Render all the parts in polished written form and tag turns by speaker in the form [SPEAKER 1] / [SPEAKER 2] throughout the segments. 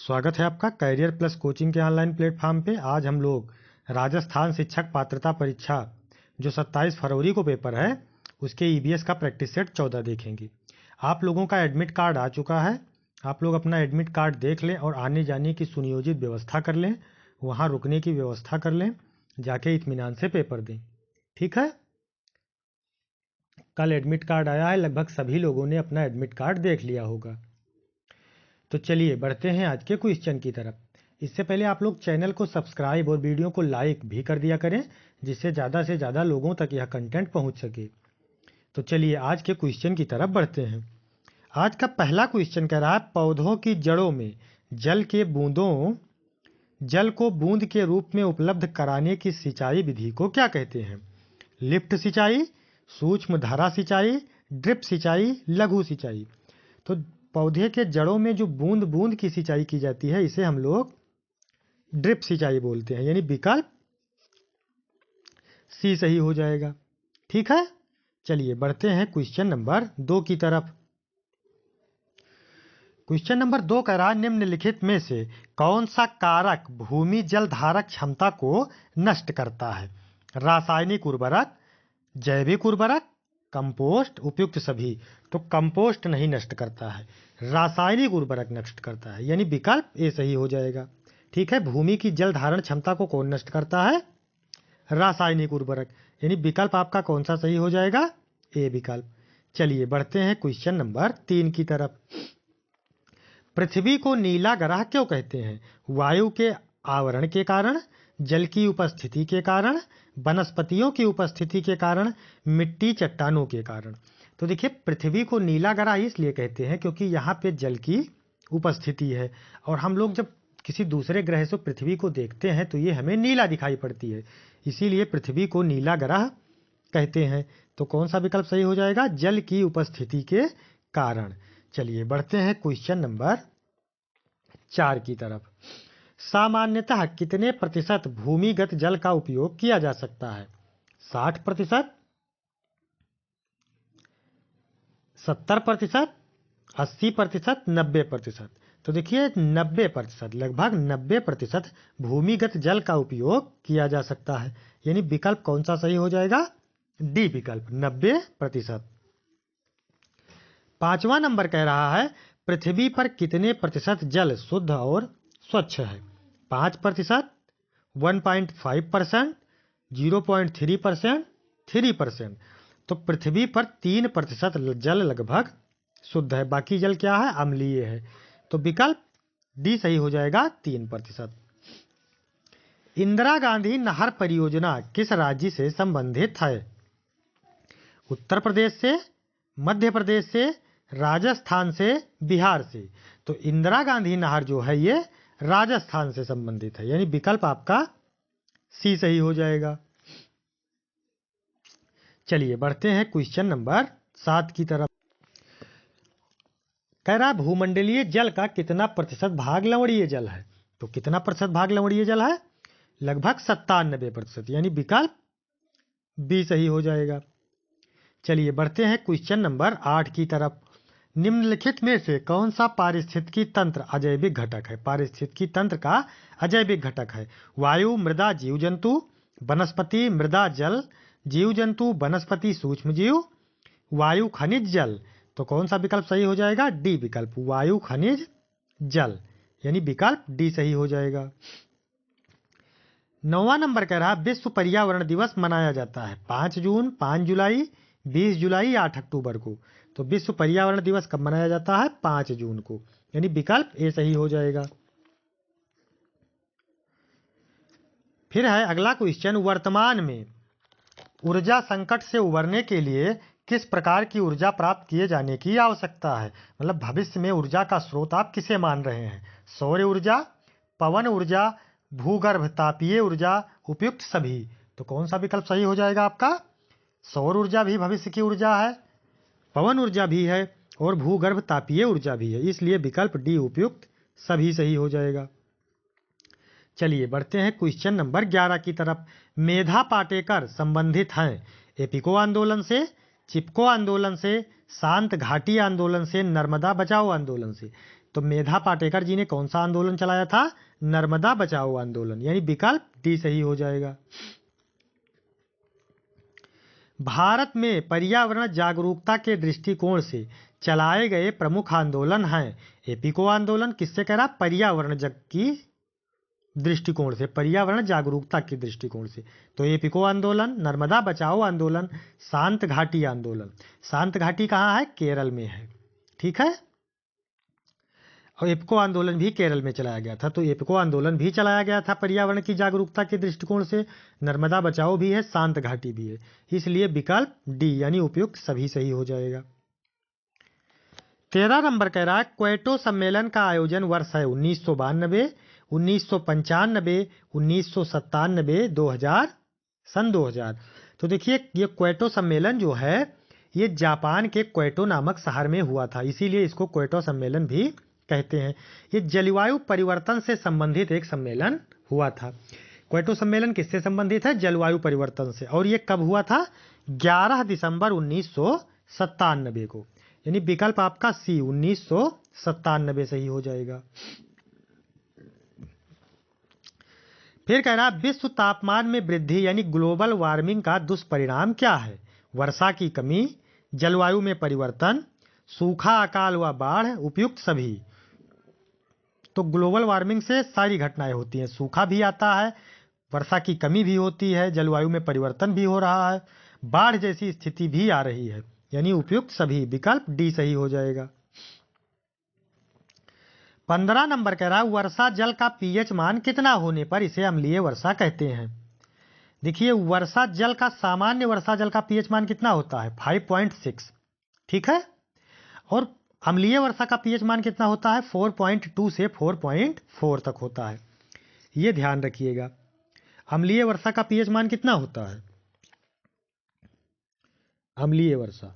[SPEAKER 1] स्वागत है आपका कैरियर प्लस कोचिंग के ऑनलाइन प्लेटफॉर्म पे। आज हम लोग राजस्थान शिक्षक पात्रता परीक्षा जो 27 फरवरी को पेपर है उसके ईवीएस का प्रैक्टिस सेट 14 देखेंगे। आप लोगों का एडमिट कार्ड आ चुका है। आप लोग अपना एडमिट कार्ड देख लें और आने जाने की सुनियोजित व्यवस्था कर लें, वहाँ रुकने की व्यवस्था कर लें, जाके इत्मीनान से पेपर दें। ठीक है, कल एडमिट कार्ड आया है, लगभग सभी लोगों ने अपना एडमिट कार्ड देख लिया होगा। तो चलिए बढ़ते हैं आज के क्वेश्चन की तरफ। इससे पहले आप लोग चैनल को सब्सक्राइब और वीडियो को लाइक भी कर दिया करें, जिससे ज़्यादा से ज़्यादा लोगों तक यह कंटेंट पहुंच सके। तो चलिए आज के क्वेश्चन की तरफ बढ़ते हैं। आज का पहला क्वेश्चन कह रहा है, पौधों की जड़ों में जल को बूंद के रूप में उपलब्ध कराने की सिंचाई विधि को क्या कहते हैं? लिफ्ट सिंचाई, सूक्ष्म धारा सिंचाई, ड्रिप सिंचाई, लघु सिंचाई। तो पौधे के जड़ों में जो बूंद बूंद की सिंचाई की जाती है इसे हम लोग ड्रिप सिंचाई बोलते हैं, यानी विकल्प सी सही हो जाएगा। ठीक है, चलिए बढ़ते हैं क्वेश्चन नंबर 2 की तरफ। क्वेश्चन नंबर 2 कह रहा है, निम्नलिखित में से कौन सा कारक भूमि जल धारक क्षमता को नष्ट करता है? रासायनिक उर्वरक, जैविक उर्वरक, कंपोस्ट, उपयुक्त सभी। तो कंपोस्ट नहीं नष्ट करता है, रासायनिक उर्वरक नष्ट करता है, यानी विकल्प ए सही हो जाएगा। ठीक है, भूमि की जल धारण क्षमता को कौन नष्ट करता है? रासायनिक उर्वरक, यानी विकल्प आपका कौन सा सही हो जाएगा? ए विकल्प। चलिए बढ़ते हैं क्वेश्चन नंबर 3 की तरफ। पृथ्वी को नीला ग्रह क्यों कहते हैं? वायु के आवरण के कारण, जल की उपस्थिति के कारण, वनस्पतियों की उपस्थिति के कारण, मिट्टी चट्टानों के कारण। तो देखिए, पृथ्वी को नीला ग्रह इसलिए कहते हैं क्योंकि यहाँ पे जल की उपस्थिति है, और हम लोग जब किसी दूसरे ग्रह से पृथ्वी को देखते हैं तो ये हमें नीला दिखाई पड़ती है, इसीलिए पृथ्वी को नीला ग्रह कहते हैं। तो कौन सा विकल्प सही हो जाएगा? जल की उपस्थिति के कारण। चलिए बढ़ते हैं क्वेश्चन नंबर 4 की तरफ। सामान्यतः कितने प्रतिशत भूमिगत जल का उपयोग किया जा सकता है? 60%, 70%, 80%, 90%। तो देखिए 90%, लगभग 90% भूमिगत जल का उपयोग किया जा सकता है, यानी विकल्प कौन सा सही हो जाएगा? डी विकल्प, 90%। 5वां नंबर कह रहा है, पृथ्वी पर कितने प्रतिशत जल शुद्ध और स्वच्छ है? 5%, 1.5%, 0.3%, 3%। तो पृथ्वी पर 3% जल लगभग शुद्ध है, बाकी जल क्या है? अम्लीय है। तो विकल्प डी सही हो जाएगा, 3%। इंदिरा गांधी नहर परियोजना किस राज्य से संबंधित है? उत्तर प्रदेश से, मध्य प्रदेश से, राजस्थान से, बिहार से। तो इंदिरा गांधी नहर जो है ये राजस्थान से संबंधित है, यानी विकल्प आपका सी सही हो जाएगा। चलिए बढ़ते हैं क्वेश्चन नंबर 7 की तरफ। कह रहा भूमंडलीय जल का कितना प्रतिशत भाग लवणीय जल है? तो कितना प्रतिशत भाग लवणीय जल है? लगभग 97%, यानी विकल्प बी सही हो जाएगा। चलिए बढ़ते हैं क्वेश्चन नंबर 8 की तरफ। निम्नलिखित में से कौन सा पारिस्थितिकी तंत्र अजैविक घटक है? पारिस्थितिकी तंत्र का अजैविक घटक है। वायु, मृदा, जीव जंतु, वनस्पति, मृदा, जल, जीव जंतु, वनस्पति, सूक्ष्म जीव, वायु, खनिज, जल। तो कौन सा विकल्प सही हो जाएगा? डी विकल्प, वायु, खनिज, जल, यानी विकल्प डी सही हो जाएगा। 9वां नंबर कह रहा है, विश्व पर्यावरण दिवस मनाया जाता है 5 जून, 5 जुलाई, 20 जुलाई, 8 अक्टूबर को। तो विश्व पर्यावरण दिवस कब मनाया जाता है? 5 जून को, यानी विकल्प ए सही हो जाएगा। फिर है अगला क्वेश्चन, वर्तमान में ऊर्जा संकट से उबरने के लिए किस प्रकार की ऊर्जा प्राप्त किए जाने की आवश्यकता है? मतलब भविष्य में ऊर्जा का स्रोत आप किसे मान रहे हैं? सौर ऊर्जा, पवन ऊर्जा, भूगर्भ तापीय ऊर्जा, उपयुक्त सभी। तो कौन सा विकल्प सही हो जाएगा आपका? सौर ऊर्जा भी भविष्य की ऊर्जा है, पवन ऊर्जा भी है, और भूगर्भ तापीय ऊर्जा भी है, इसलिए विकल्प डी उपयुक्त सभी सही हो जाएगा। चलिए बढ़ते हैं क्वेश्चन नंबर 11 की तरफ। मेधा पाटेकर संबंधित हैं एपिको आंदोलन से, चिपको आंदोलन से, शांत घाटी आंदोलन से, नर्मदा बचाओ आंदोलन से। तो मेधा पाटेकर जी ने कौन सा आंदोलन चलाया था? नर्मदा बचाओ आंदोलन, यानी विकल्प डी सही हो जाएगा। भारत में पर्यावरण जागरूकता के दृष्टिकोण से चलाए गए प्रमुख आंदोलन हैं। एपिको आंदोलन किससे कह रहा? पर्यावरण जग की दृष्टिकोण से, पर्यावरण जागरूकता के दृष्टिकोण से। तो एपिको आंदोलन, नर्मदा बचाओ आंदोलन, शांत घाटी आंदोलन। शांत घाटी कहाँ है? केरल में है, ठीक है। और एपिको आंदोलन भी केरल में चलाया गया था। तो एपिको आंदोलन भी चलाया गया था पर्यावरण की जागरूकता के दृष्टिकोण से, नर्मदा बचाओ भी है, शांत घाटी भी है, इसलिए विकल्प डी यानी उपयुक्त सभी सही हो जाएगा। 13 नंबर कह रहा है क्वेटो सम्मेलन का आयोजन वर्ष है 1992, 1995, 1997, 2000, सन 2000। तो देखिए ये क्वेटो सम्मेलन जो है ये जापान के क्वेटो नामक शहर में हुआ था, इसीलिए इसको क्वेटो सम्मेलन भी कहते हैं। ये जलवायु परिवर्तन से संबंधित एक सम्मेलन हुआ था। क्वेटो सम्मेलन किससे संबंधित है? जलवायु परिवर्तन से। और ये कब हुआ था? 11 दिसंबर 1997 को, यानी विकल्प आपका सी 1997 सही हो जाएगा। फिर कह रहा विश्व तापमान में वृद्धि यानी ग्लोबल वार्मिंग का दुष्परिणाम क्या है? वर्षा की कमी, जलवायु में परिवर्तन, सूखा, अकाल व बाढ़, उपयुक्त सभी। तो ग्लोबल वार्मिंग से सारी घटनाएं होती हैं, सूखा भी आता है, वर्षा की कमी भी होती है, जलवायु में परिवर्तन भी हो रहा है, बाढ़ जैसी स्थिति भी आ रही है, यानी उपयुक्त सभी, विकल्प डी सही हो जाएगा। 15 नंबर कह रहा है वर्षा जल का पीएच मान कितना होने पर इसे अम्लीय वर्षा कहते हैं? देखिए वर्षा जल का, सामान्य वर्षा जल का पीएच मान कितना होता है? 5.6, ठीक है। और अम्लीय वर्षा का पीएच मान कितना होता है? 4.2 से 4.4 तक होता है, ये ध्यान रखिएगा। अम्लीय वर्षा का पीएच मान कितना होता है? अम्लीय वर्षा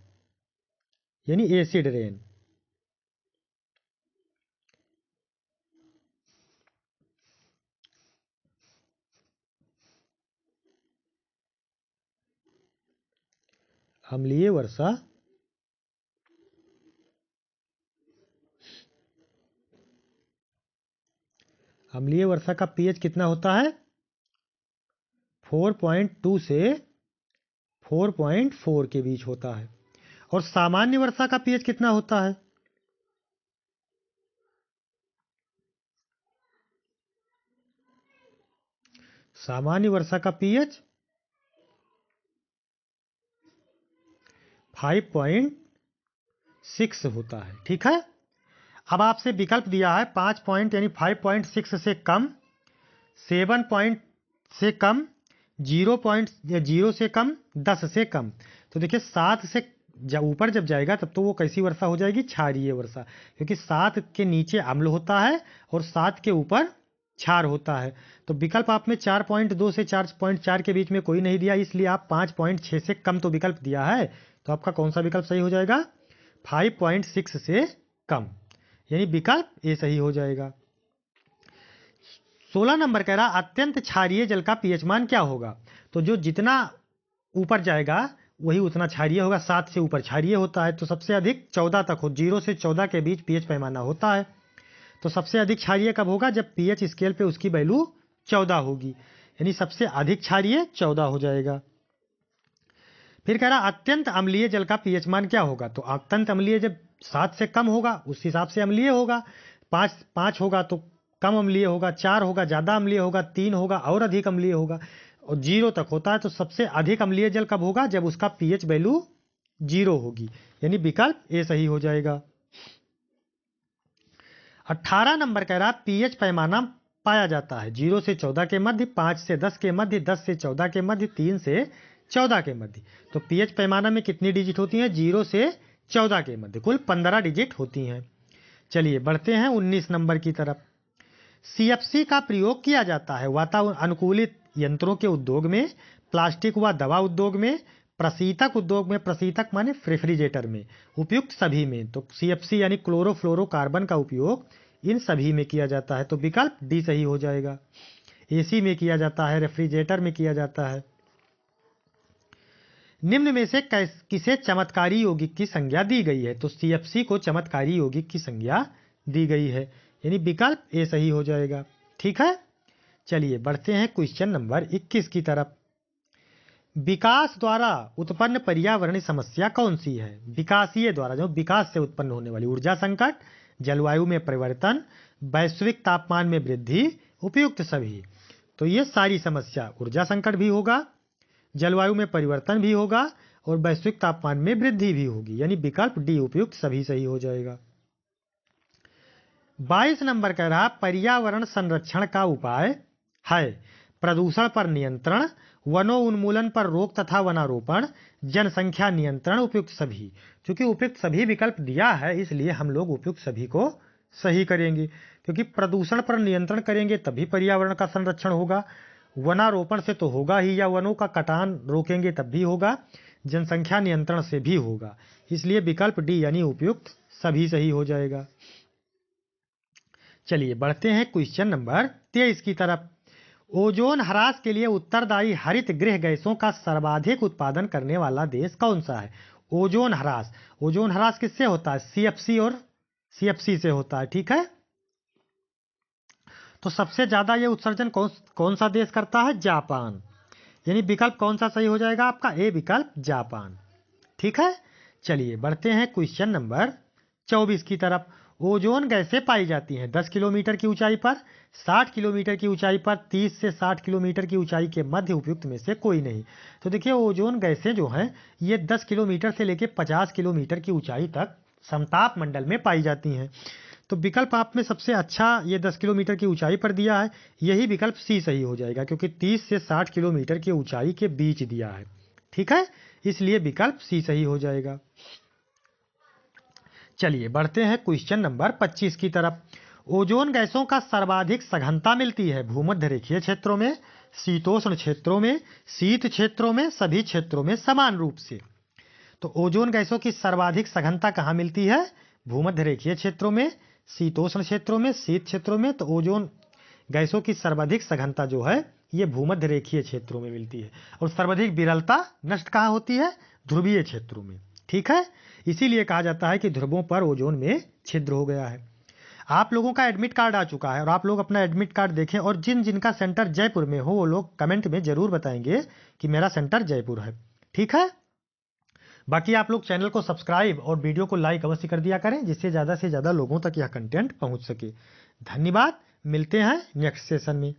[SPEAKER 1] यानी एसिड रेन, अम्लीय वर्षा अम्लीय वर्षा का पीएच कितना होता है? 4.2 से 4.4 के बीच होता है। और सामान्य वर्षा का पीएच कितना होता है? सामान्य वर्षा का पीएच 5.6 होता है, ठीक है। अब आपसे विकल्प दिया है 5 पॉइंट यानी 5.6 से कम, 7 पॉइंट से कम, 0 से कम, 10 से कम। तो देखिए 7 से जब ऊपर जब जाएगा तब तो वो कैसी वर्षा हो जाएगी? क्षारीय वर्षा, क्योंकि 7 के नीचे अम्ल होता है और 7 के ऊपर क्षार होता है। तो विकल्प आप में 4.2 से 4.4 के बीच में कोई नहीं दिया, इसलिए आप 5.6 से कम तो विकल्प दिया है। तो आपका कौन सा विकल्प सही हो जाएगा? 5.6 से कम, यानी विकल्प ए सही हो जाएगा। 16 नंबर कह रहा अत्यंत क्षारीय जल का पीएच मान क्या होगा? तो जो जितना ऊपर जाएगा वही उतना क्षारीय होगा, 7 से ऊपर क्षारीय होता है। तो सबसे अधिक 14 तक हो, 0 से 14 के बीच पीएच पैमाना होता है। तो सबसे अधिक क्षारीय कब होगा? जब पीएच स्केल पे उसकी वैल्यू 14 होगी, यानी सबसे अधिक क्षारीय 14 हो जाएगा। फिर कह रहा अत्यंत अम्लीय जल का पीएच मान क्या होगा? तो अत्यंत अम्लीय जब 7 से कम होगा उस हिसाब से अम्लीय होगा, 5 होगा तो कम अम्लीय होगा, 4 होगा ज़्यादा अम्लीय होगा, 3 होगा और अधिक अम्लीय होगा, और 0 तक होता है। तो सबसे अधिक अम्लीय जल कब होगा? जब उसका पीएच वैल्यू 0 होगी, यानी विकल्प ए सही हो जाएगा। 18 नंबर कह रहा पीएच पैमाना पाया जाता है 0 से 14 के मध्य, 5 से 10 के मध्य, 10 से 14 के मध्य, 3 से 14 के मध्य। तो पीएच पैमाना में कितनी डिजिट होती हैं? 0 से 14 के मध्य कुल 15 डिजिट होती हैं। चलिए बढ़ते हैं 19 नंबर की तरफ। सीएफसी का प्रयोग किया जाता है वातावरण अनुकूलित यंत्रों के उद्योग में, प्लास्टिक व दवा उद्योग में, प्रशीतक उद्योग में, प्रशीतक माने रेफ्रिजरेटर में, उपयुक्त सभी में। तो सीएफसी यानी क्लोरोफ्लोरोकार्बन का उपयोग इन सभी में किया जाता है, तो विकल्प डी सही हो जाएगा। एसी में किया जाता है, रेफ्रिजरेटर में किया जाता है। निम्न में से किसे चमत्कारी यौगिक की संज्ञा दी गई है? तो सीएफसी को चमत्कारी यौगिक की संज्ञा दी गई है, यानी विकल्प ए सही हो जाएगा। ठीक है, चलिए बढ़ते हैं क्वेश्चन नंबर 21 की तरफ। विकास द्वारा उत्पन्न पर्यावरणीय समस्या कौन सी है? विकासीय द्वारा, जो विकास से उत्पन्न होने वाली, ऊर्जा संकट, जलवायु में परिवर्तन, वैश्विक तापमान में वृद्धि, उपयुक्त सभी। तो ये सारी समस्या, ऊर्जा संकट भी होगा, जलवायु में परिवर्तन भी होगा और वैश्विक तापमान में वृद्धि भी होगी, यानी विकल्प डी उपयुक्त सभी सही हो जाएगा। 22 नंबर कह रहा पर्यावरण संरक्षण का उपाय है प्रदूषण पर नियंत्रण, वनोन्मूलन पर रोक तथा वनारोपण, जनसंख्या नियंत्रण, उपयुक्त सभी। क्योंकि उपयुक्त सभी विकल्प दिया है इसलिए हम लोग उपयुक्त सभी को सही करेंगे, क्योंकि प्रदूषण पर नियंत्रण करेंगे तभी पर्यावरण का संरक्षण होगा, वनारोपण से तो होगा ही, या वनों का कटान रोकेंगे तब भी होगा, जनसंख्या नियंत्रण से भी होगा, इसलिए विकल्प डी यानी उपयुक्त सभी सही हो जाएगा। चलिए बढ़ते हैं क्वेश्चन नंबर 23 की तरफ। ओजोन ह्रास के लिए उत्तरदायी हरित गृह गैसों का सर्वाधिक उत्पादन करने वाला देश कौन सा है? ओजोन ह्रास, ओजोन ह्रास किससे होता है? सीएफसी और सीएफसी से होता है। ठीक है, तो सबसे ज्यादा ये उत्सर्जन कौन सा देश करता है? जापान, यानी विकल्प कौन सा सही हो जाएगा आपका? ए विकल्प जापान। ठीक है, चलिए बढ़ते हैं क्वेश्चन नंबर 24 की तरफ। ओजोन गैसें पाई जाती हैं 10 किलोमीटर की ऊंचाई पर, 60 किलोमीटर की ऊंचाई पर, 30 से 60 किलोमीटर की ऊंचाई के मध्य, उपयुक्त में से कोई नहीं। तो देखिए ओजोन गैसें जो हैं ये 10 किलोमीटर से लेकर 50 किलोमीटर की ऊंचाई तक समताप मंडल में पाई जाती हैं। तो विकल्प आप में सबसे अच्छा ये 10 किलोमीटर की ऊंचाई पर दिया है, यही विकल्प सी सही हो जाएगा, क्योंकि 30 से 60 किलोमीटर की ऊंचाई के बीच दिया है। ठीक है, इसलिए विकल्प सी सही हो जाएगा। चलिए बढ़ते हैं क्वेश्चन नंबर 25 की तरफ। ओजोन गैसों का सर्वाधिक सघनता मिलती है भूमध्य रेखीय क्षेत्रों में, शीतोष्ण क्षेत्रों में, शीत क्षेत्रों में, सभी क्षेत्रों में समान रूप से। तो ओजोन गैसों की सर्वाधिक सघनता कहाँ मिलती है? भूमध्य रेखीय क्षेत्रों में, शीतोष्ण क्षेत्रों में, शीत क्षेत्रों में। तो ओजोन गैसों की सर्वाधिक सघनता जो है ये भूमध्य रेखीय क्षेत्रों में मिलती है, और सर्वाधिक विरलता नष्ट कहाँ होती है? ध्रुवीय क्षेत्रों में। ठीक है, इसीलिए कहा जाता है कि ध्रुवों पर ओजोन में छिद्र हो गया है। आप लोगों का एडमिट कार्ड आ चुका है और आप लोग अपना एडमिट कार्ड देखें, और जिन जिनका सेंटर जयपुर में हो वो लोग कमेंट में जरूर बताएंगे कि मेरा सेंटर जयपुर है। ठीक है, बाकी आप लोग चैनल को सब्सक्राइब और वीडियो को लाइक अवश्य कर दिया करें, जिससे ज़्यादा से ज़्यादा लोगों तक यह कंटेंट पहुंच सके। धन्यवाद, मिलते हैं नेक्स्ट सेशन में।